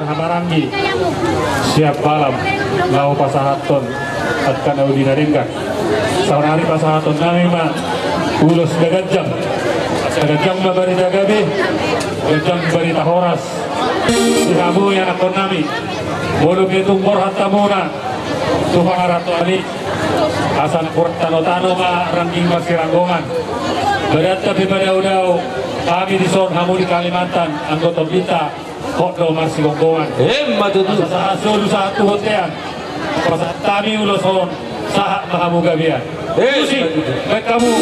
Hamarangi siap malam lau pasahaton atkan audi naringkak saunari pasahaton nami ma ulos gagajang bari jagabe gajang bari tahoras kamu yang akon nami bolong itong borhat tamuna tupangaratu ali asan kurtano-tano ma rangging masiranggongan berat tapi pada udau kami di Son Hamu di Kalimantan anggota Bita Kodro masih gonggongan sa asul satu hotean pasat kami ulo Son sahak mahamu gabian musi baik kamu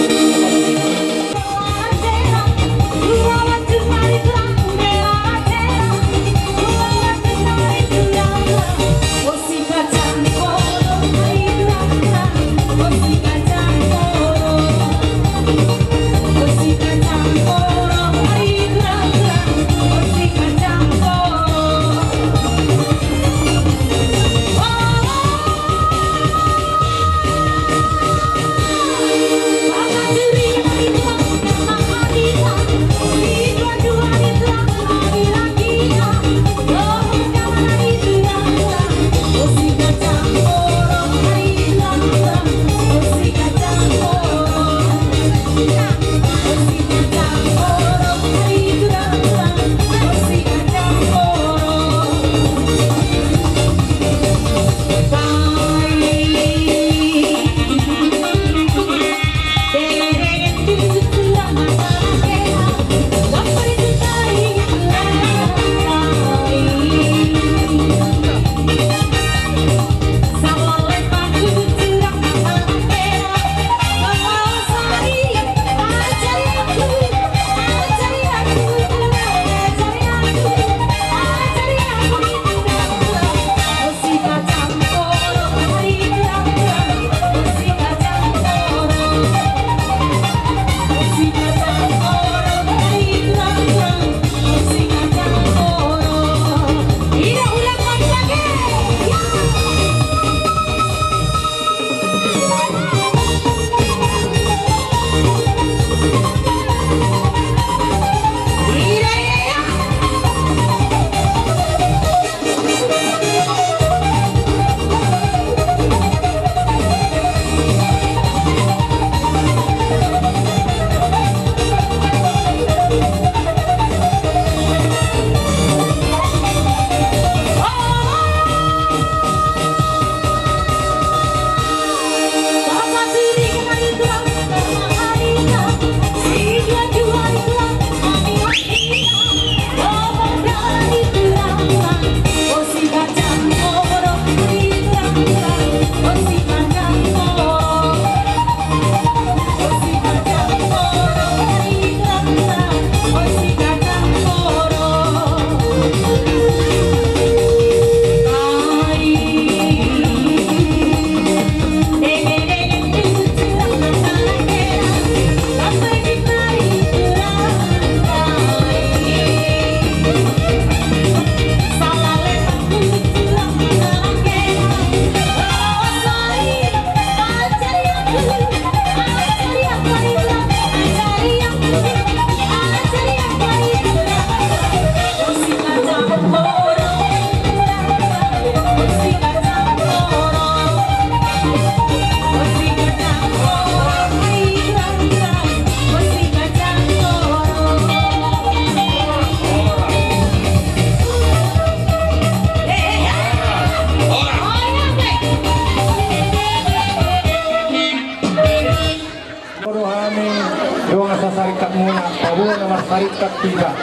masyarakat tidak,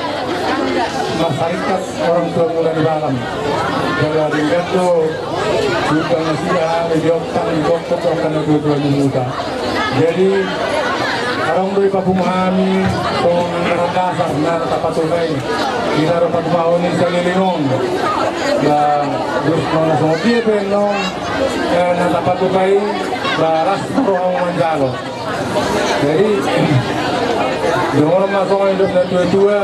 masyarakat orang tua muda di dalam. Kalau di itu juga masih ada di dokter akan dua-dua muda. Jadi orang dari Papua Mahami, orang dasar, nara tapat tunai, di nara Papua Mahami selilingong, dan terus mana semua dia penong, nara tapat tunai, baras rohong manjalo. Jadi orang masuk hidup dan tua-tua,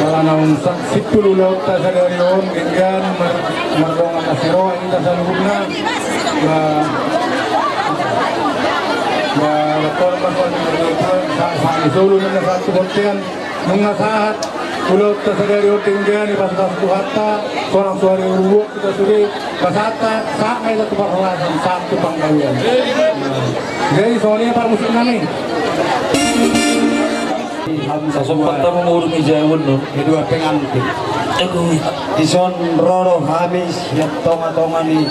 malah naun sipul ulau tak sadari on, gengan, merdong asiro, ini tak salubna, lekor masuk hidup tua, sani solo nana satu konten, mengasahat ulo tersadari tinggal di pas Tuhatta seorang suari uruwok kita sudah pasata sama itu perlahan satu panggawian. Jadi soalnya para musik kami Sasumpat tamu ngurung ijawon no. kedua pengantin Ison roro hamis yang tonga-tonga ni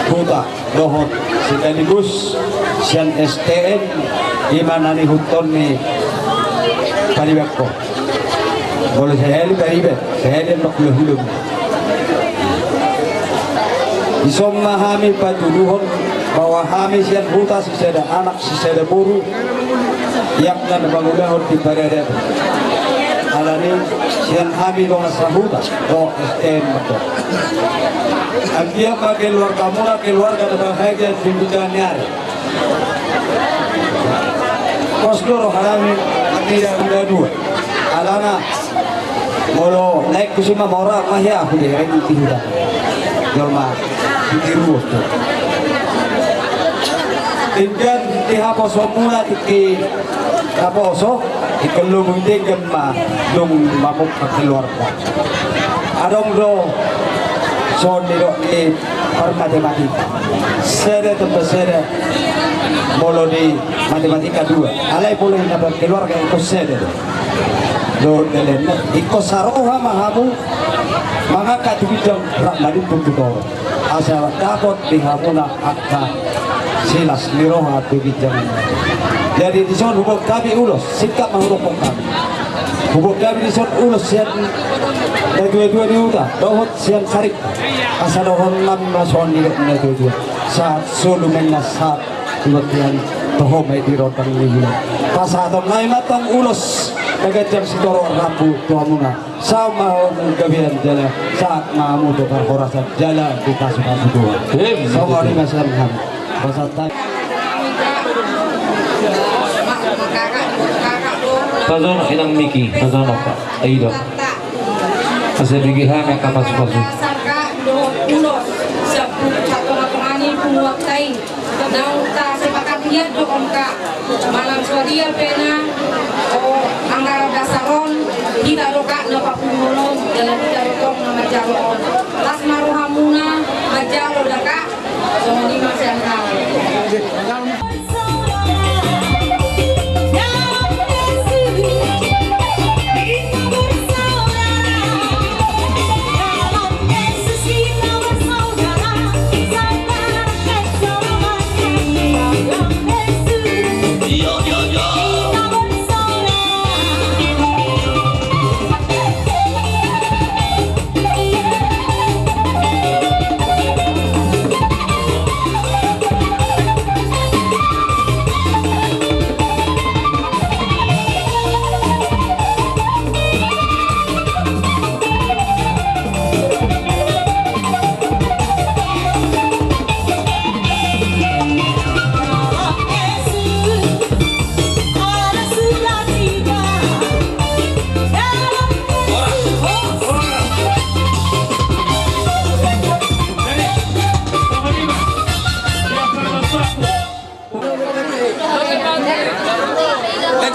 buta dohot sekaligus sian STN imana ni huton ni palibak ko. Boleh saya li palibak, saya li nok hulum. Ison mahami patuduhon bahwa hamis yang buta sisada anak sisada buru yang dan bangunan di parada alani sian hami dong sahuda do STN betul. Agia pakai luar kamera keluarga bahagia pimpinan nyari. Kosdoro halami akhirnya udah dua. Alana molo naik kusima mora mahya aku deh ini tidak. Jolma ditiru tuh. Tinggal dihapus semua di kaposo ikelum ide gemma dong mabuk keluarga. Adong do son di matematika. Sede tempat sede molo di matematika 2. Alai boleh dapat keluarga ikut sede do delen ikut saroha mahamu maka bidang ramadi tututor asal dapat dihamuna akka silas liroha bidang. Jadi di sana hubung kami ulos sikap menghubung kami. Hubung kami di sana ulos sian dua-dua di uta dohot sian sarik asal dohon 6 mason di dua saat sulu menasat latihan tohom di rotan ini. Pas atau lain matang ulos kagajam sidoro rambu tuamuna sama gabian jalan saat mamu dokar horasan jalan di kasu-kasu dua. Sama di masyarakat pasatan. Tazon inang Miki, tazon apa? Aido. Asa bigihan yang kapas pasu. Sarka do ulo sa satu lapangan pumuak tay. Nang ta sepakat dia do onka. Malam swadia pena o anggar dasaron kita roka no papumulo dalam kita rokong na majalo. Las maruhamuna majalo daka. So di masyarakat.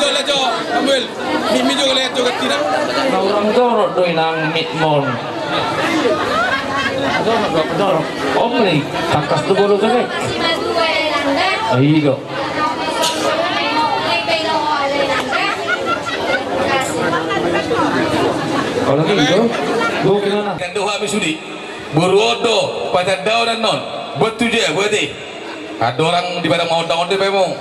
Lejo, Samuel, mi juga lihat juga tidak. Orang doro doi nang mitmon. Doro. Om nih, kakas tu bolu kan? Aigo. Kalau gitu, gua gimana? Kan doa misudi, berodo pada daun dan non, betul je, berarti. Ada orang di pada mau daun dia memang.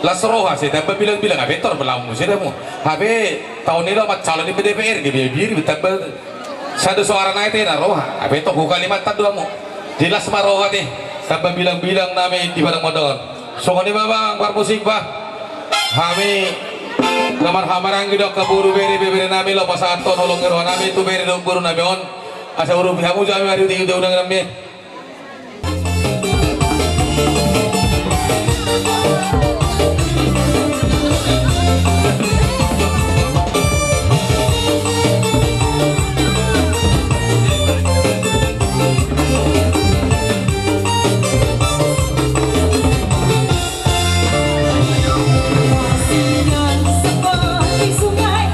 Lasroha sih, tapi bilang abe tor belau sih demo. Abe tahun ini lah calon di PDPR, biar betapa satu suara naik teh roha. Abe tor kalimat tak dua mu. Jelas maroha deh. Sampai bilang nami di barang modal. Songo ni babang bar musik bah. Kami lamar hamarang gitu keburu beri nami lo pasanton holong ngeroh nami itu beri dong buru nami on. Asa buru kamu jangan hari itu udah nami. Seperti sungai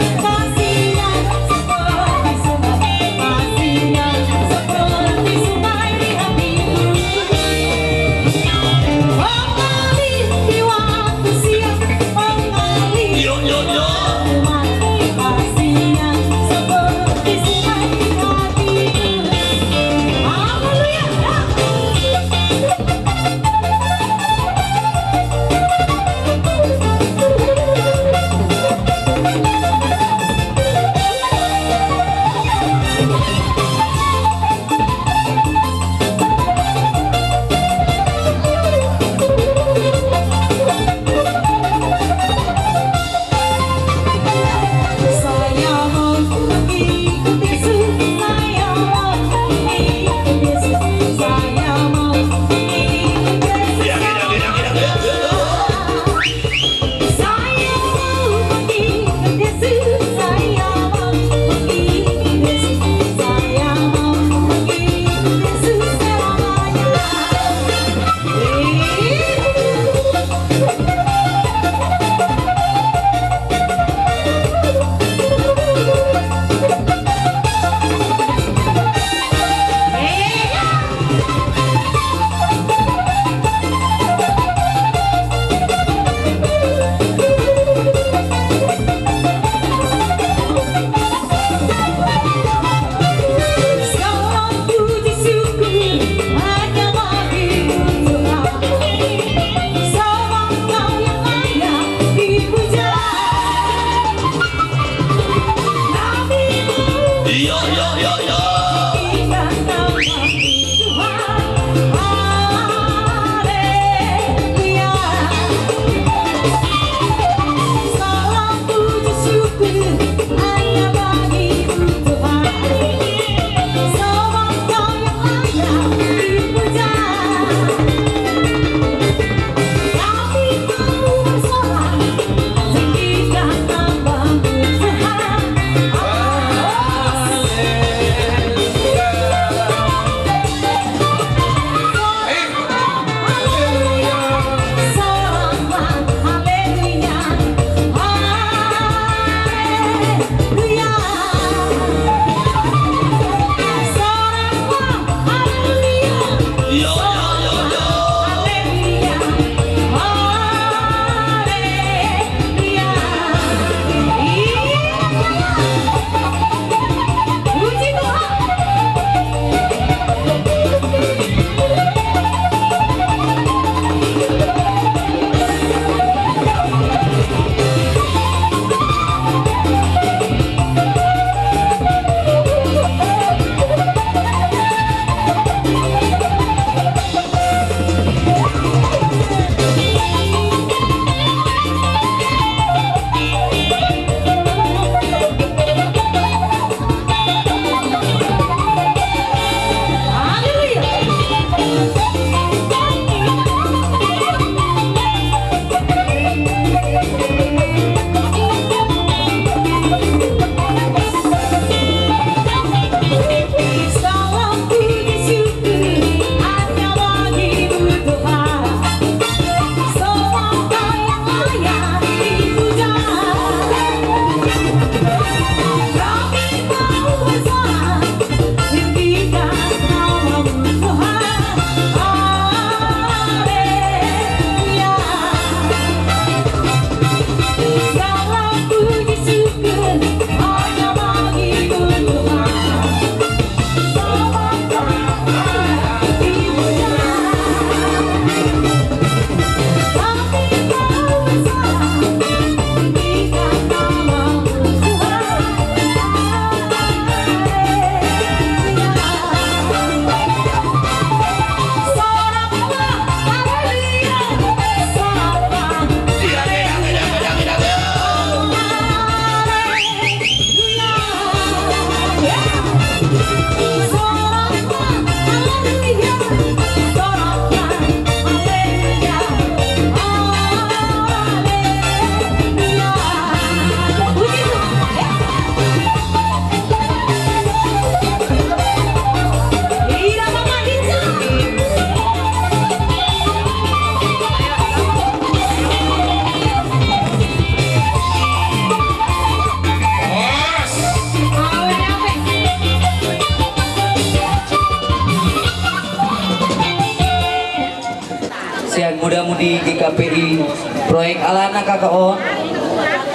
di GKPI proyek alana kakaon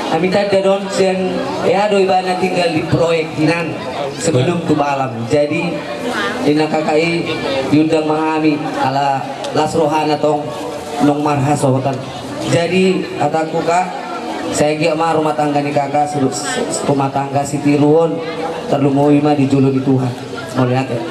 kami tadi don sen doi bana tinggal di proyek hinan sebelum tu balam. Jadi dina KKI diundang mahami ala lasrohana tong nong marhasotan. Jadi kataku kak saya gi ama rumah tangga ni kakak rumah tangga si tiruon terlumui mah dijulun di Tuhan. Mau lihat ya.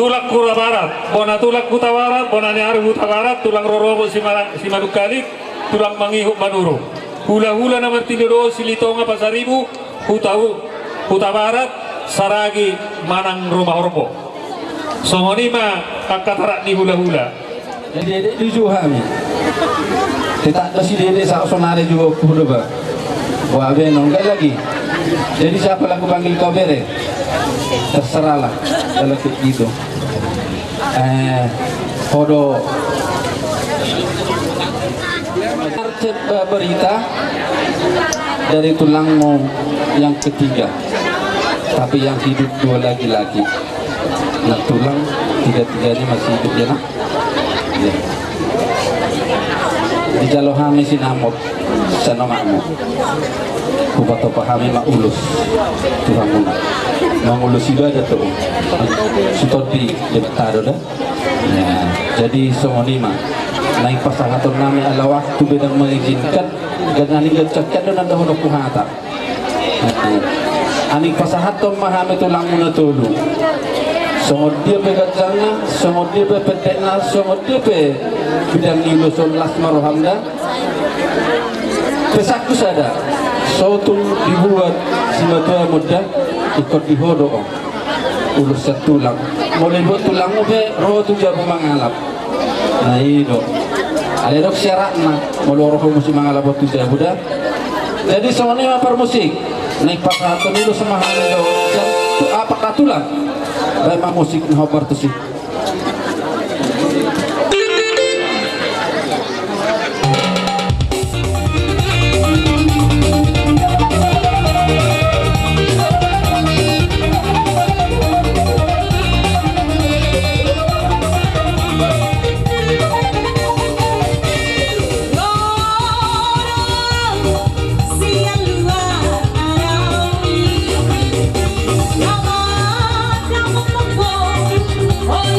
Tulak Kura Barat, bona tulak Kuta Barat, bona Nyari Kuta Barat, tulang Rorobo si Madukalik, tulang Mangihuk Maduro. Hula-hula nomor 32 Silitonga Pasaribu, Kuta Barat, Saragi Manang Rumah Orpo. Songonima kakatarak di hula-hula. Jadi dedek tujuh kami. Tidak ada si dedek sak sonare juga kuda ba. Wah benong enggak lagi. Jadi siapa lagu panggil kau bere? Terserahlah kalau gitu. Podo berita dari tulangmu yang ketiga, tapi yang hidup dua laki-laki. Nah tulang tiga-tiganya masih hidup ya nak? Ya. Di Jalohami sinamot sanomakmu. Kubato pahami mak ulus tulang muna. Mangulus itu ada tuh. Sutoti debatado dah. Ya, jadi songonima naik pasangaton nami ala waktu bedang mengizinkan dan ani gacakkan dan anda hono kuhata. Ani pasangaton mahame tulang muna tulu. Songod dia begacana, songod dia bepetekna, songod dia be bidang iluson lasma rohamda. Pesaku sada, sotung dibuat si matua muda ikut dihodo ulus tulang. Mulai buat tulang be roh tu jabu mangalap. Nah itu, ada dok syaratna mulai roh musim mangalap buat tu jabu dah. Jadi semuanya apa musik? Naik pasal dulu sama hal itu. Tu apa katulang? Memang musik hobar tu sih. Oh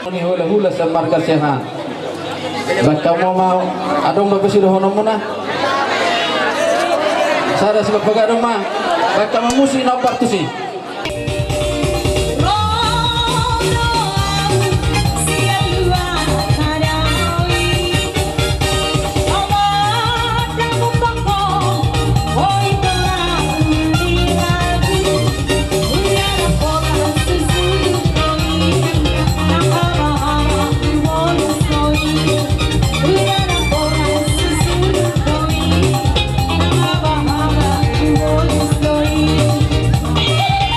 Ni hula-hula sa markas yahan. Ba't mo mau adong magkasiluhonon mo na? Sada sa pagpagadong ma. Ba't ka mamusi na partusi? Story.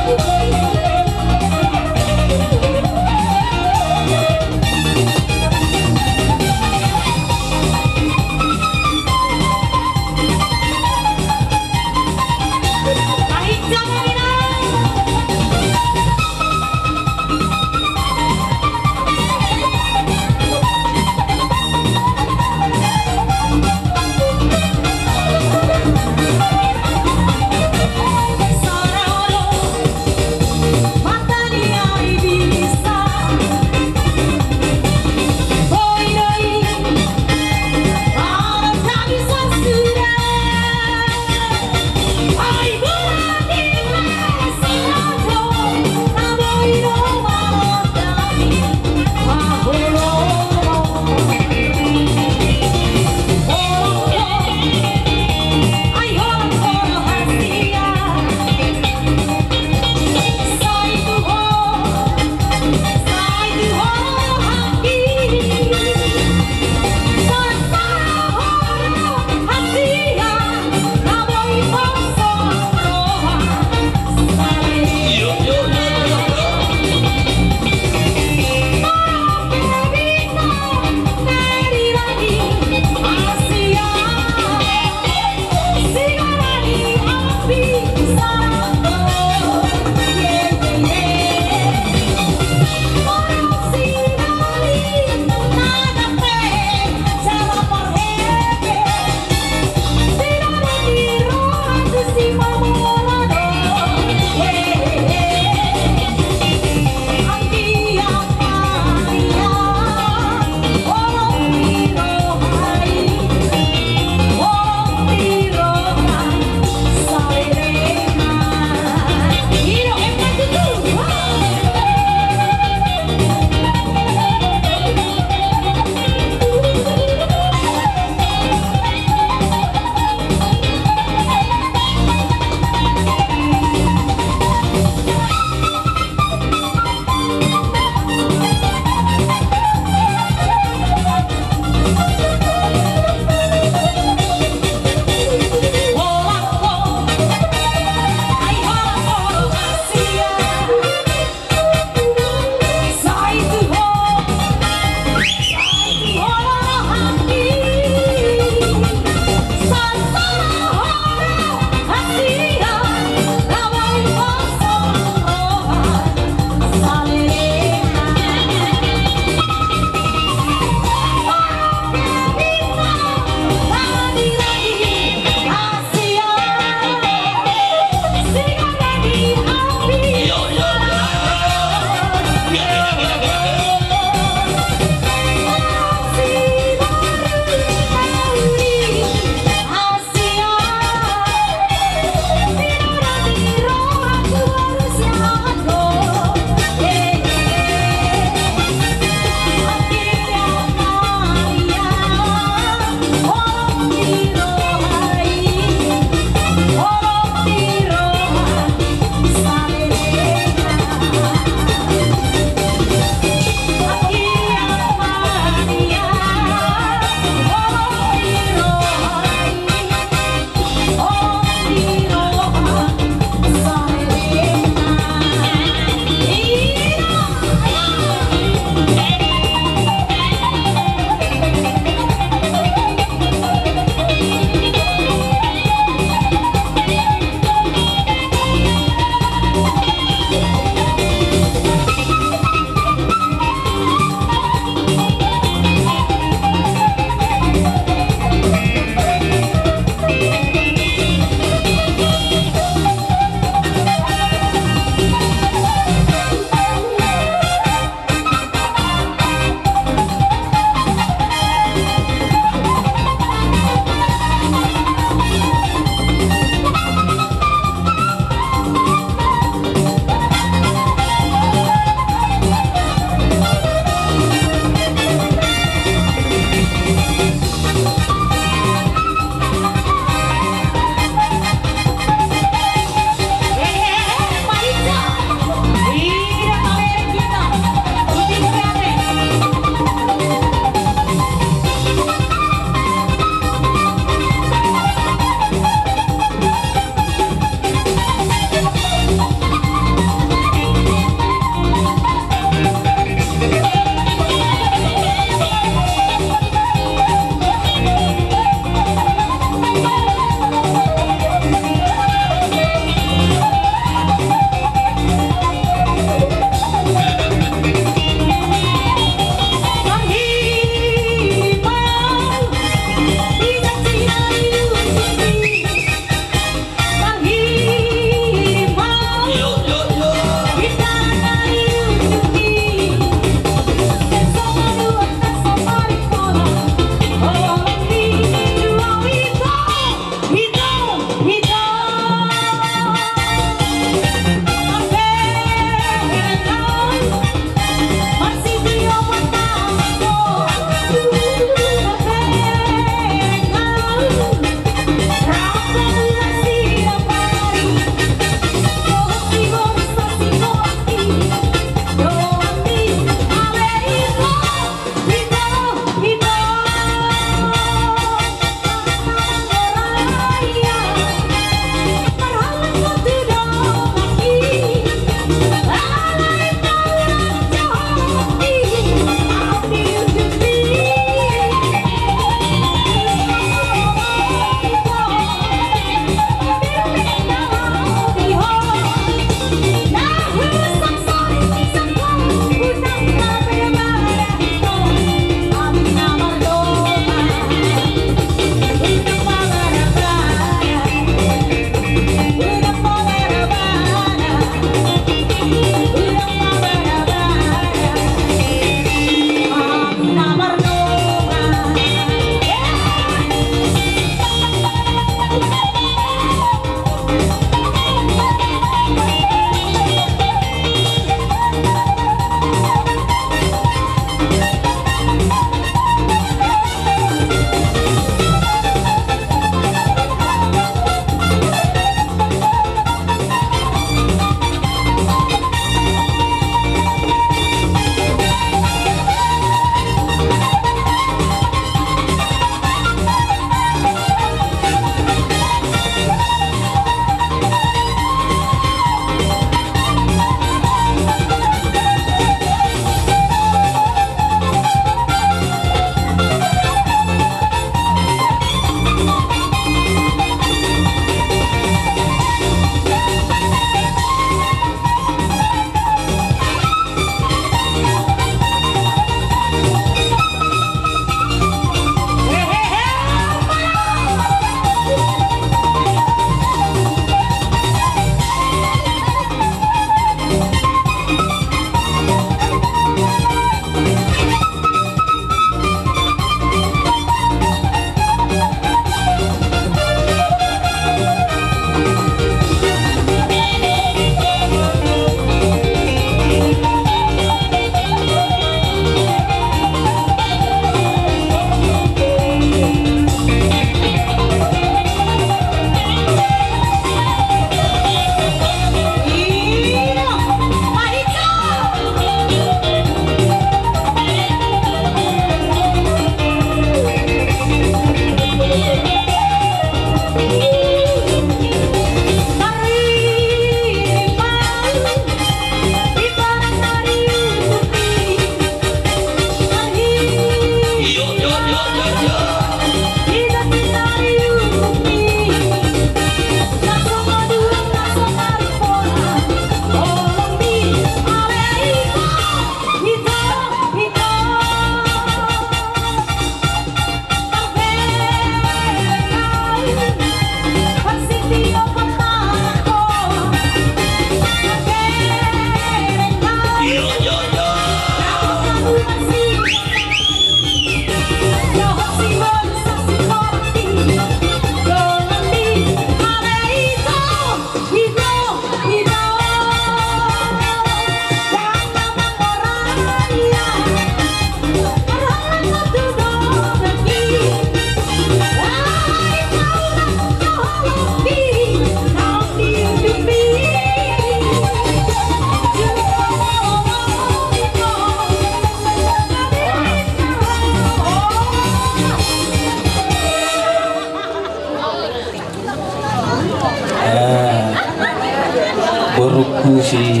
boruku si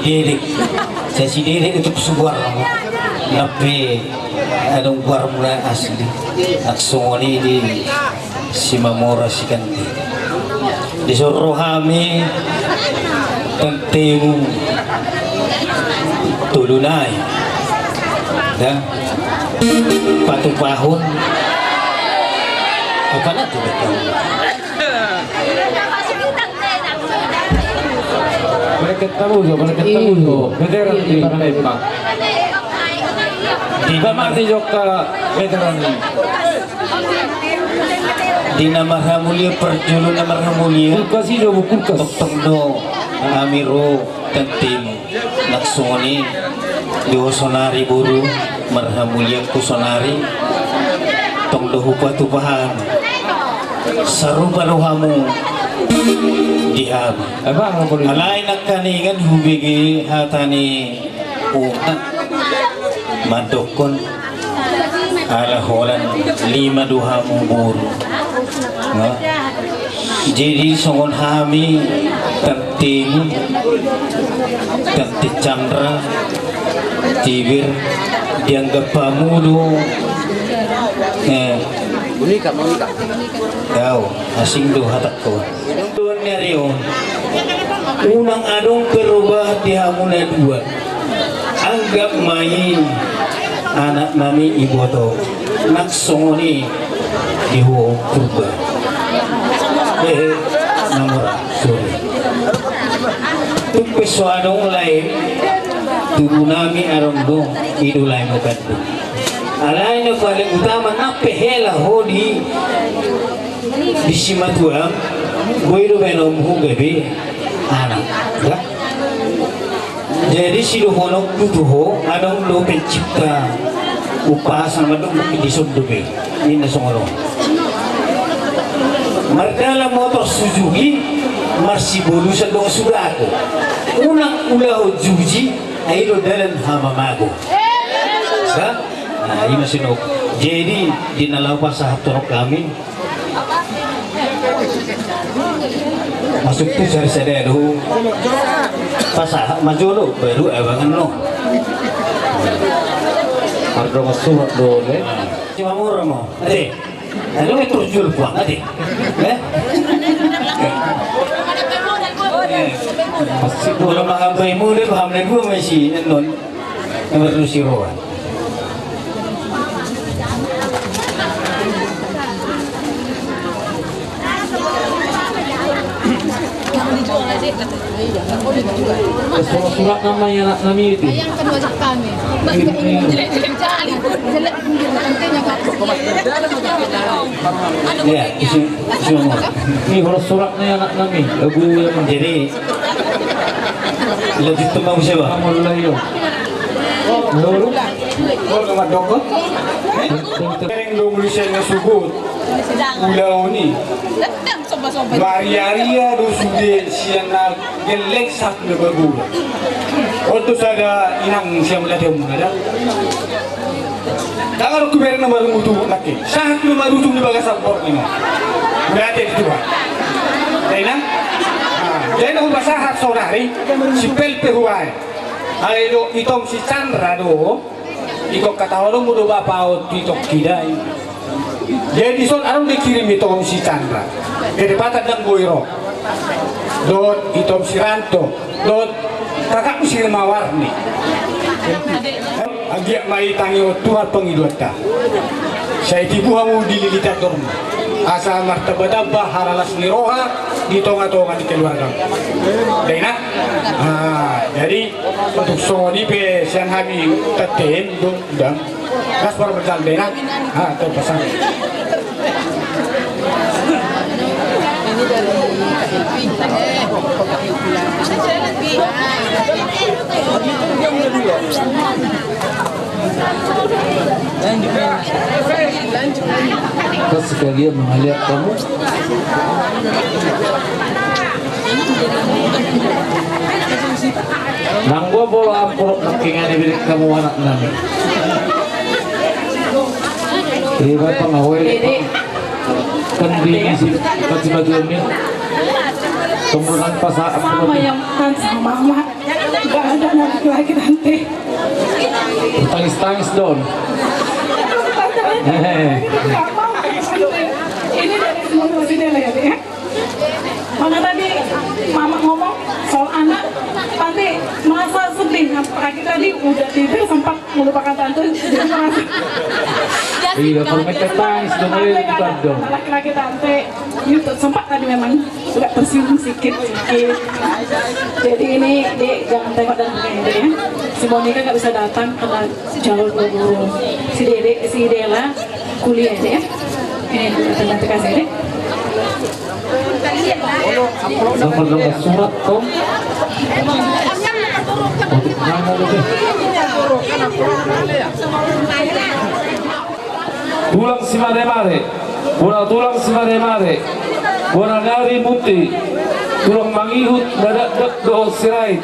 Dedek. Si Dedek itu kesubuar nape adong buar mulai asli aksoni di si Mamora si Kanti disuruh kami tentang tulunay dan patu pahun apa nanti betul Mereka tahu veteran di Palembang. Di mana di Jogja veteran ini? di nama Ramulia perjulun nama Ramulia Kulkas itu kulkas. Tokno Amiro tentim naksoni diosonari buru marhamulia kusonari tong dohupa tupahan sarupa rohamu dihab Abang boleh. alay nakaningan hubigi hatani una madokon ala holan 5 duhamu buru no? Jadi songon hami terting terti Chandra tibir dianggap pamudu kau asing do hatak ko tuan nyario unang adong perubah di hamuna 2 anggap main anak nami iboto naksongoni diho purba nomor sorry tumpes anong lain turunami arong do idulay mo kadto alay na paling utama napehela hodi disimatuam goyro benom hugabi anak ya jadi si honok tutuho anong lo pencipta upasa madong disundube ini songoro Mardala motor Suzuki marsibolu sa dong sudako unang ulaw juji ay dalan hamamago sa ini sinok jadi dinalaw pa sa hatorok kami masuk tu sa dedo pasah majolo baru abangan no Ardo masuhat dole. si mamura mo ade ano ito jul po ade masih boleh mengambil mulut hamil gua masih non nomor siroan Surat namanya anak nami itu. Yang kedua cak kami. Jelek-jelek cari. Jelek nantinya ya semua Ini harus suratnya anak nami. Lagu yang jadi lebih tembang siapa kamu layo. Lalu Nama dokot, yang lo Malaysia yang sugut, ulau ni, Maria do sude siana gelek sak le bagu. Waktu sada inang siam latih mula. Kalau kuber nama mutu laki, sah tu maru tu ni bagas sapor ni. Berarti itu bah. Lainnya, jadi aku bahasa hak saudari, sipel peruai. Ayo itom si Chandra do, ikut kata orang muda bapak itok kidai. Jadi son arung dikirim itom si Chandra. Dari patah dan Boiro, dot itom si Ranto, dot kakakku si Mawarni. Agiak mai tangi Tuhan pengidota. Saya tipu kamu dililitat dorm. Asal martabada baharalas niroha di tonga-tonga di keluarga. Dena, jadi untuk soni pe sian hami teten dong, gas para berjalan dena, terpesan. ini dari pas sekali melihat kamu. Nang gua bolo amplop nakingan di kamu anak nami. Iba pangawal. Kendini si pati magumi. Kemudian pasangan Mama yang kan sama mama nggak ada laki-laki tante. tangis-tangis Don. Nggak mau ini dari semua sini lah ya, Dek, ya. Maka tadi mama ngomong soal anak, tante merasa sedih. Apalagi tadi udah tidur sempat melupakan tante. Jadi merasa Iya, kalau mereka tangis dong, tante itu nggak dong. ada laki-laki tante. Itu sempat tadi memang agak tersinggung sedikit. Jadi ini Dek jangan tengok dan begini Dek, ya. Si Monica nggak bisa datang karena jauh dulu. Si Dela kuliah Dek, ya. Ini tante kasih Dek. Nomor surat Tom. Tulang si mare-mare, tulang si mare-mare, ngari muti, tulang mangihut dadak do sirait,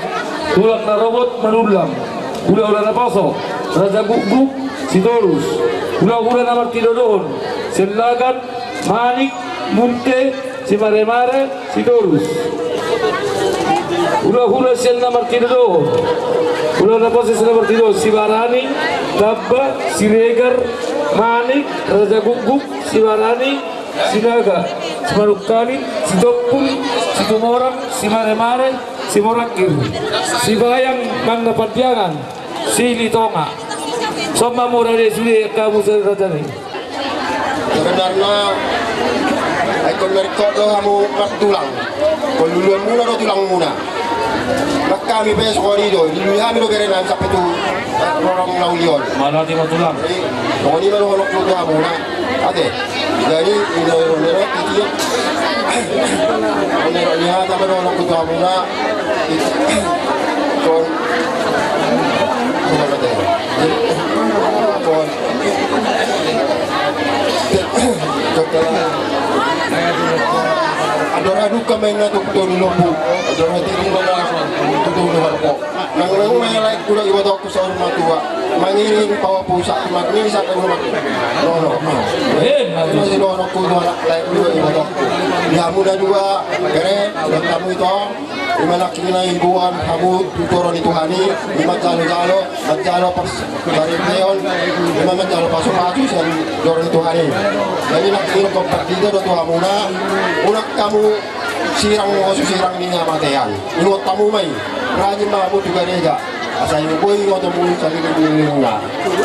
tulang na robot manulang, ulah na poso, raja guguk si Dorus, ulah na martidodon, selagan manik munte si mare-mare si Dorus. Hula-hula siya na martidodon, ulah na poso si martidodon, si Barani, Dabba, si Regar, Manik, Raja Guguk, si Warani, si Naga, si Marukani, si Dokpul, si Tumorang, si Mare-Mare, si Morakir, si Bayang Mangga Patiangan, si Litonga. Sama mura de suri kamu sa Raja ni. Sebenarnya ikon mereka do kamu tulang. Kalau duluan muna do tulang muna. Mak kami besok hari do, duluan kami do berenan sampai tu orang laulion. Mana ti matulang? Kalau ni baru orang tu kamu na, ade. Jadi ini orang tiap. Orang ni ada baru orang tu kamu na. Kon, apa tu? Kon. Adora duka main na tukto ni lobo. Adora tingin ba na tutulungan ko. Nang may like ko lang iwato ko sa rumah tua. Mangiring pawa po sa magni sa rumah. No. Ano si no ko do like ko iwato ko. Ya muna juga kere kamu itu imalaki na ibuan kamu tuturo ni Tuhani lima jalo pas dari neon lima jalo pasok sa doro ni Tuhani. Jadi nak kira kompartida do Tuhan muna unak kamu sirang niya matean. Ingot tamu may rajin mga mo juga reja. Asa yung boy ingot mo sa liling na.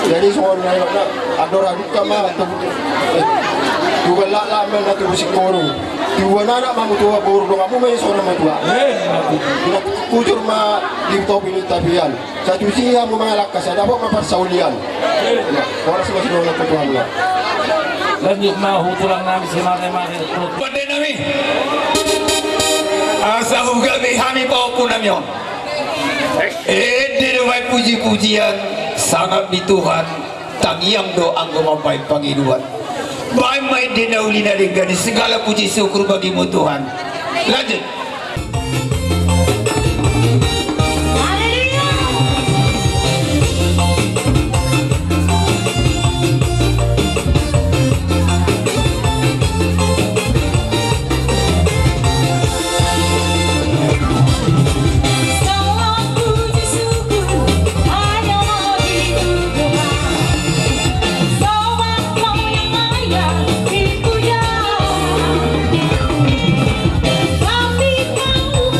Jadi soal na adora duka ma juga la men na tu sikoro. Dua anak mamu tua buru dong kamu may soal na tua. Tidak kujur ma dito pinitabian. Sa tusiya mo mga lakas ada po maparsaulian. Ora sa masino na tuwa mo. Lanjut mau tulang nabi si mare-mare. Pada nami asa huga behami bawa punamyon. Direwai puji-pujian sangat di Tuhan tangiang doa ngomampai pangiduan. Baik mai dinauli naringani segala puji syukur bagimu Tuhan. Lanjut. Tapi kau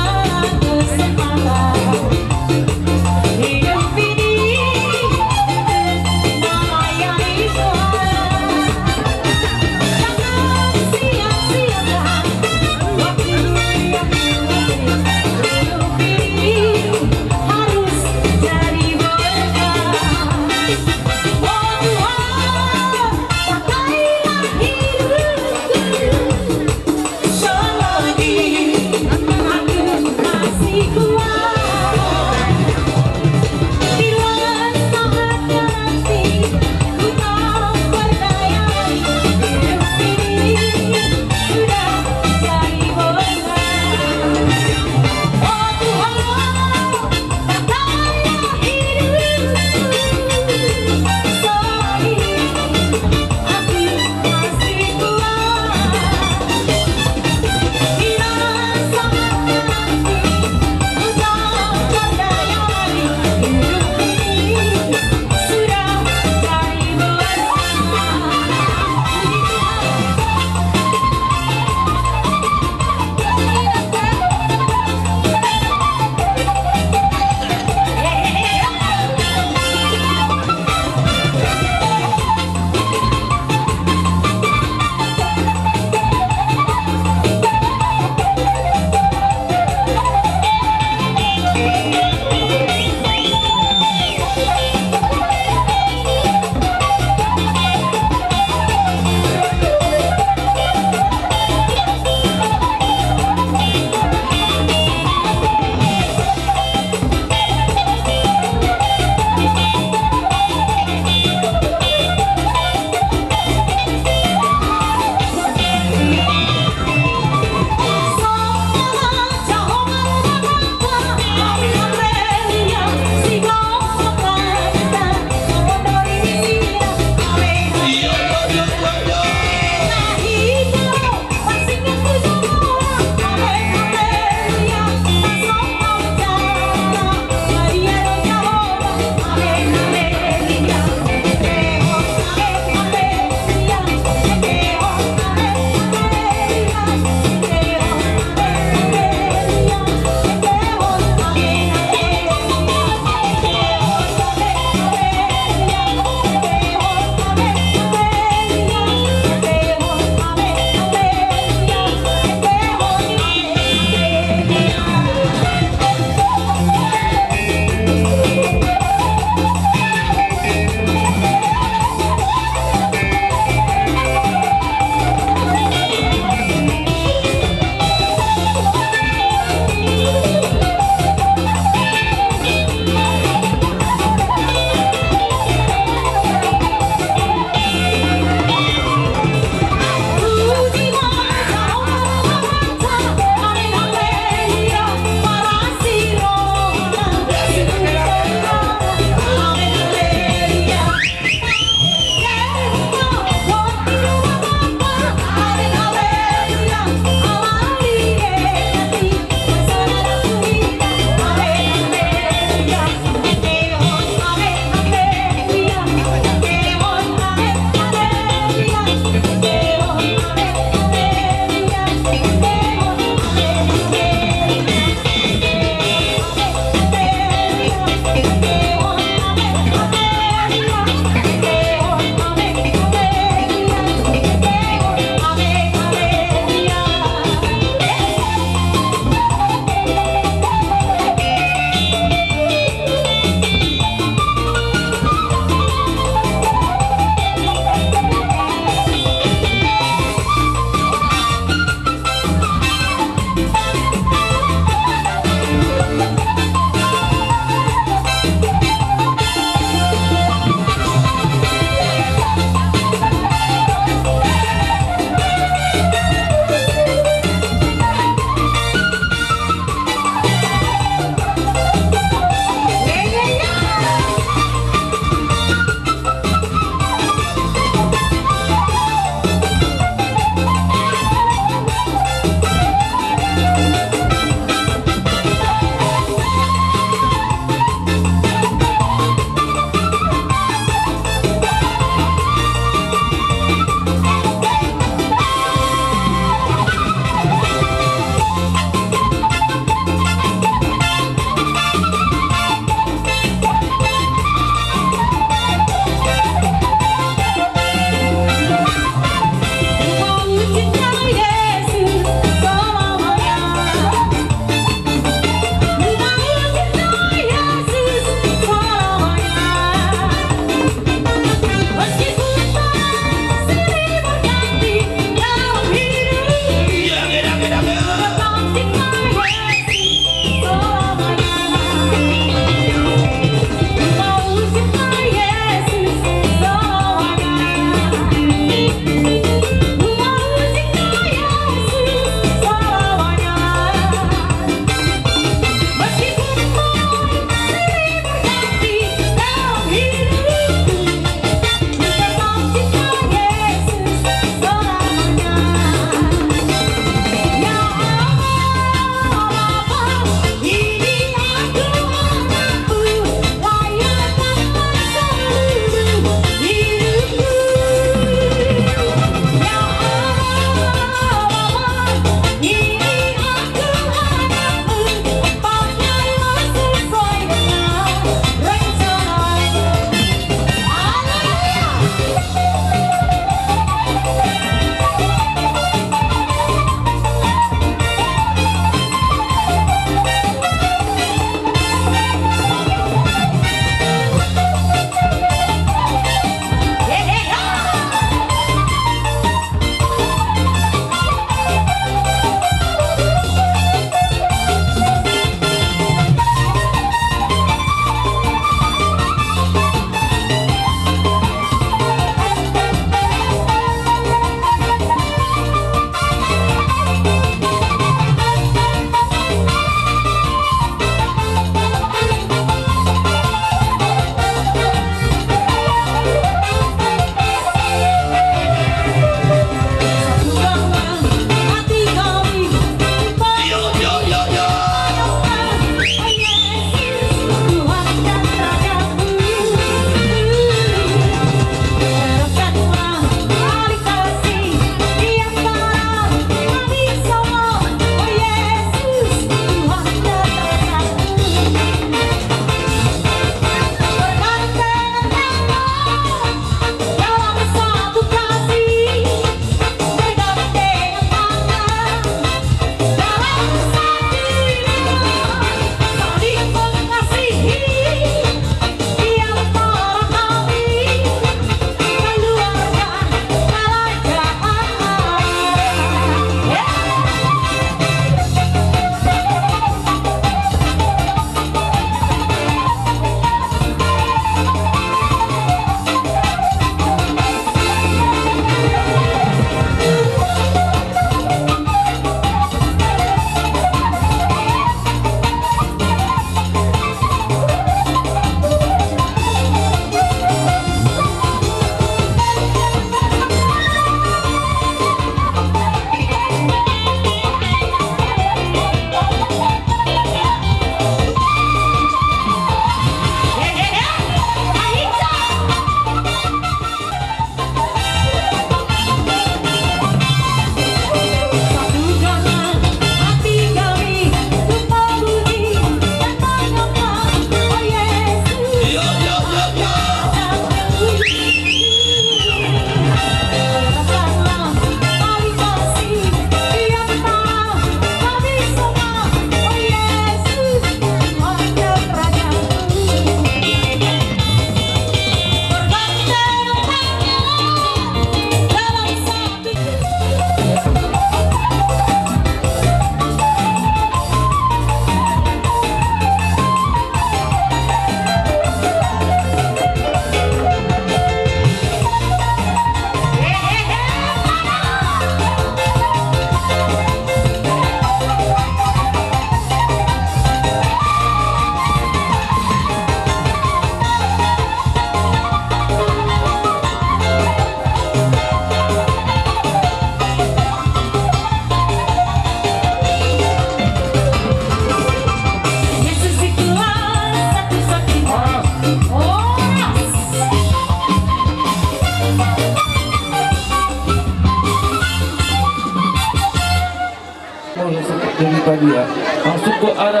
daripada dia masuk ke ada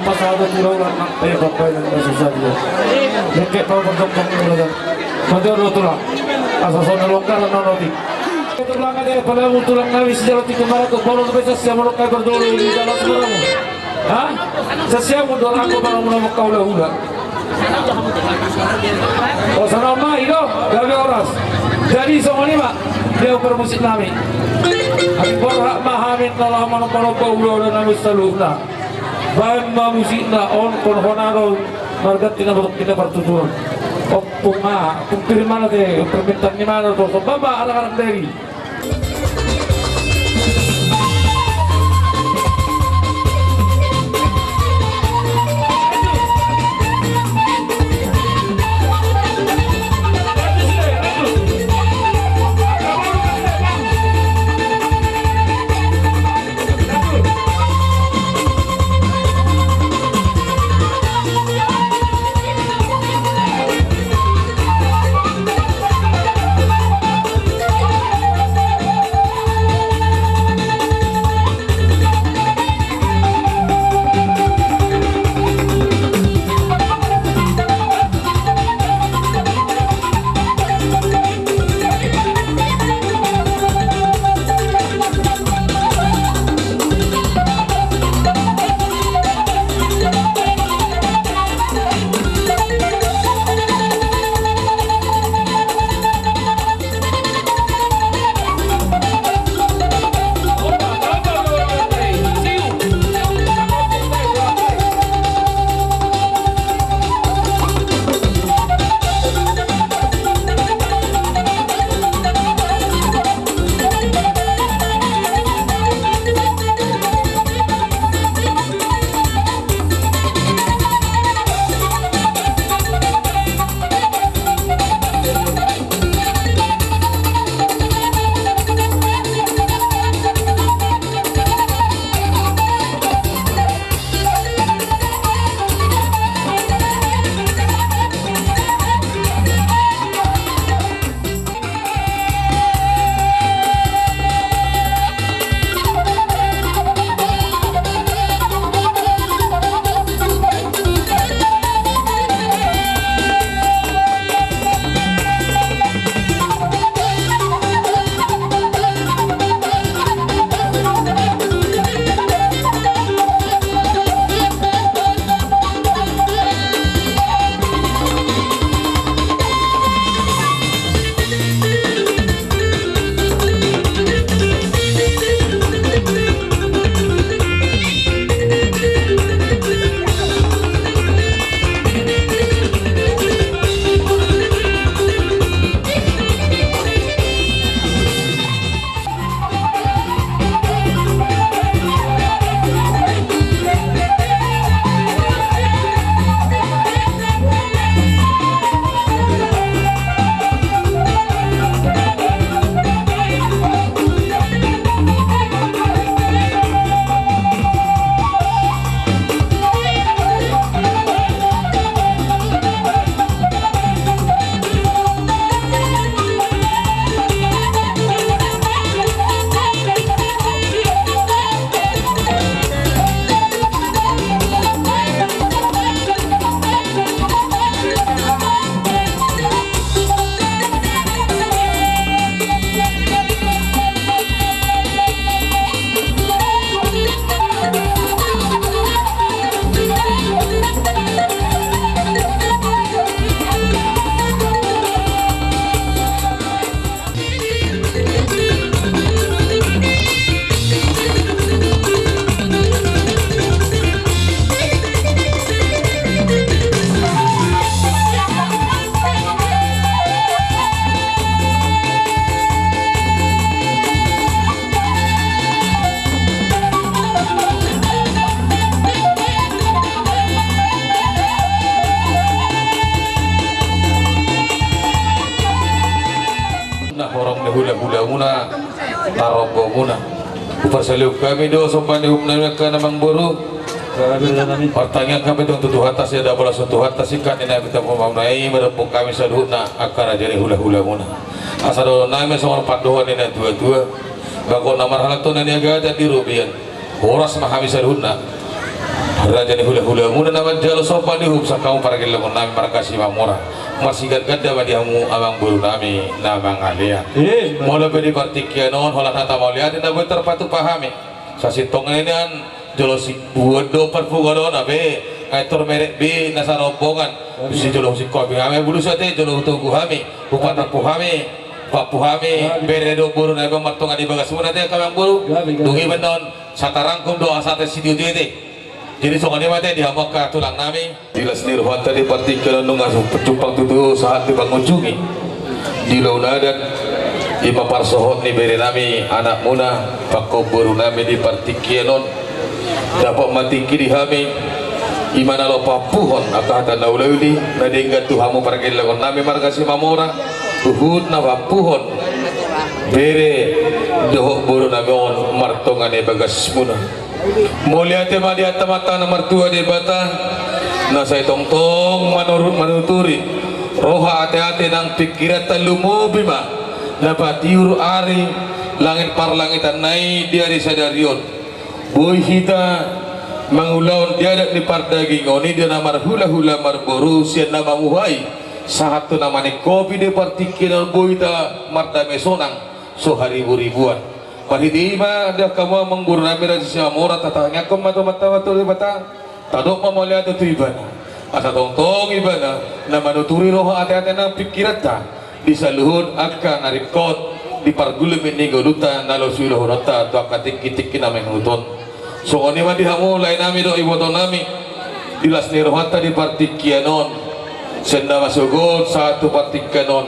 pasal ada tulang nak bapak yang susah dia lekek tahu berdompong mula macam itu tulang asal soal longgar nanti tulang ada pada tulang nabi sejarah tiga malam ke bawah sampai siapa lokai berdolo di dalam semaramu sesiapa doa aku pada mula kau lahula oh sana mah itu gawe oras jadi semua ni mak dia bermusik nami Akbar mahamin Allah manapalo paulo dan nabi saluna bahan musik na on konhonaro margat kita bertujuan punga pungkir mana deh permintaan ni mana tu so baba anak-anak dari hula-hula muna taroko muna upasaliw kami do sopan humna ka namang buru pertanyaan kami dong tutuh atas ya dapat langsung tuh atas ikan ini kita memamai merepuk kami saduhna akan aja hula-hula muna asal do nami sama panduan ini dua-dua bakal nama hal itu nani agak jadi rubian Horas mahami saruna Raja ni hula-hula muna naman jalo sopa di hub sa kamu para kilomon namin para kasih mamora masih gad-gad dapat dihamu amang buru nami namang alian mula pedi partikyanon hola tata mauliatin na beter patu pahami sa sitong inian jalo si buado parpugadon abe kaitor merek bi nasa rombongan si jalo si kopi kami bulu sate jalo tugu kami upatan puhami Papuhami beredo buru na ibang martongan di bagas muna tayo kamang buru dungi benon sa tarangkum doa sa atas sitio dito jadi so kanima tayo dihamak ka tulang namin dilas nirhuan tadi partikel nung asong pecumpang tutuo sa hati pangunjungi dilaw nadat ipaparsohot ni bere nami anak muna pako buru nami di partikel dapat matingki di hami imana lo papuhon akahatan na ulauli na dinggat tuhamu para kailangan nami maragasi mamora tuhud na papuhon bere dohok buru namin martongan e bagas muna mulia tema di atas mata na martua di bata nasa itong-tong manuturi roha ate-ate ng pikirat talumubi ma na patiur ari langit parlangitan nai diari sadarion boy hita mangulaon diadak ni pardaging oni dia namar hula-hula marboru siya na mamuhay sahat tu namanya kopi de partikilan boita marta mesonang so ribu-ribuan pahidi ma ada kamu mengguru nabi raja siamora tatanya kom mata di bata tadok mamulia tu ibana asa tong ibana na manuturi roho ate-ate na pikirat ta di saluhud akan narikot di pargulum ini goluta nalo suilo horota tu akatik-kitik namin huton so oni ma dihamu lain nami do iboton nami dilas nirwata di partikianon senda masugod satu partikanon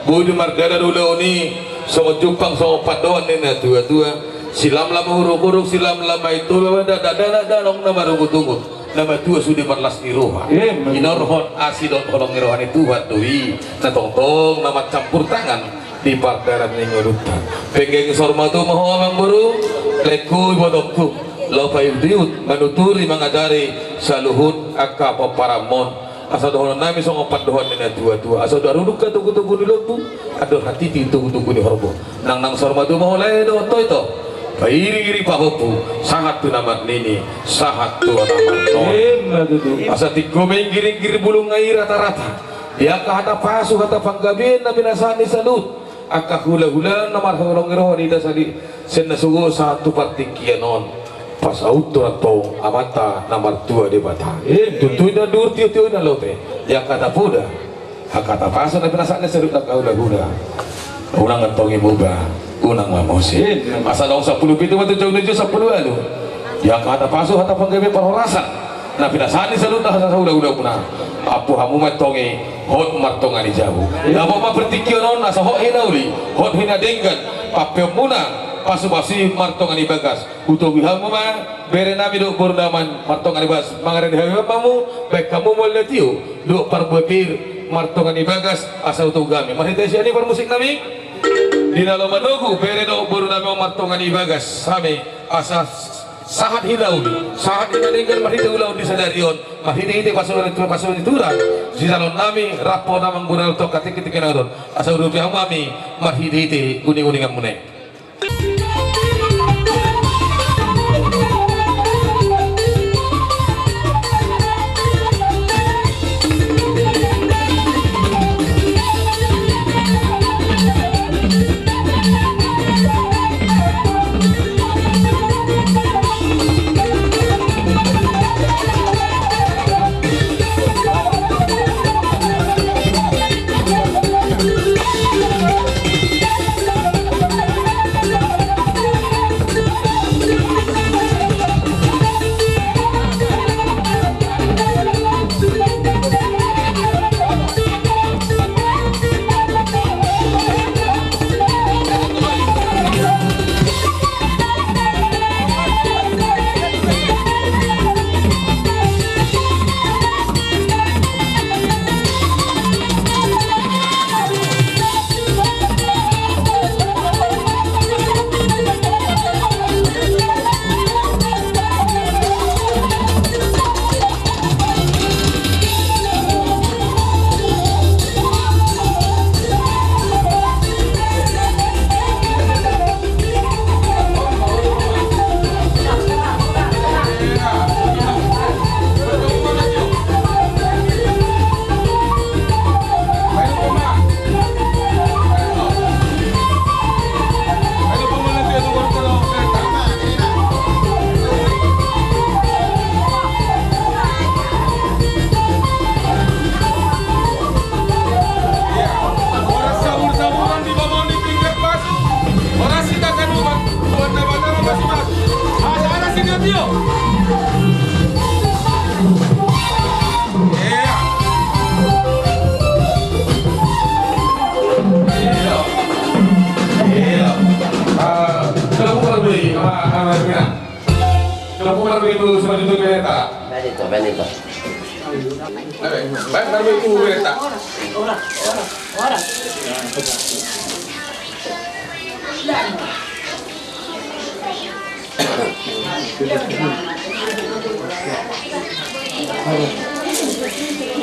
budu margada dulu ni so jupang so padoan ni na tua-tua silam lama huruf-huruf silam lama itu dada nong nama rugut-rugut nama tua sudah marlas niroha inorhon asidon kolong nirohan itu hatui na tong-tong nama campur tangan di pardaran ni ngurutan penggeng sorma tu mahu amang baru leku ibodokku laupa ibdiut manuturi mengajari saluhut akka paparamon asal dohon nami song opat dohon ni tua-tua asal daruduk ka tunggu-tunggu di lembu aduh hati tunggu-tunggu di horbo nang sorma tu mahu lain do to iri-iri pahopu sangat tu nama nini sahat tu nama non asal tikomeng giring-giring bulung ngai rata-rata dia kata pasu kata panggabin nabi nasani salut akak hula-hula namar holong roh di dasari sen nasugo satu partikianon pas auto atau amata nomor 2 di bata tutuin na dur tiu na lote yang kata puda kata paso na pinasaknya serut na kaula-hula unang ngatong imuba unang mamosin masa dong 10 pintu matu jauh nuju 10 alu yang kata paso hata panggabi parorasa na pinasaknya serut na kaula-hula puna apu hamu matongi hot martongan di jauh damo mapertikionon asa hot hinauli hot hinadenggan papel muna pasu-pasi martongan ibagas utuh bihamu ma bere nami do bordaman martongan ibas mangaren hamu baik kamu melihatio do parbepir martongan ibagas asa utuh gami marita siani permusik nami dinalo manugu bere do bordama martongan ibagas sami asa sahat hilauli sahat hinadenggan marita ulau di sadarion marita ite pasuran turang si salon nami rapo namang gunal to katik-kitik kenadon asa utuh bihamu kami marita ite uning-uningan munai itu semua itu kereta. Benito. Baru itu kereta.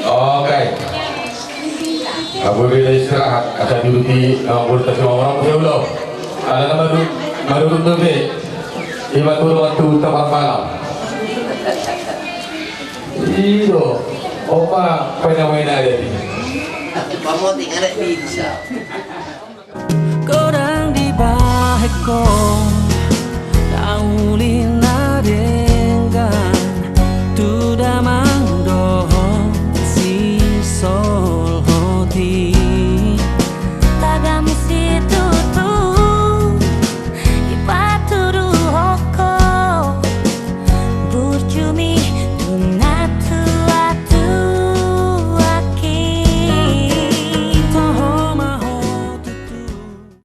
Oke. Apabila istirahat akan duduki anggota semua orang belum. Ada nama baru lebih. Ibarat waktu tempat malam. Iyo, opa penyawain aja ini. Kamu tinggal bisa. Korang di bawah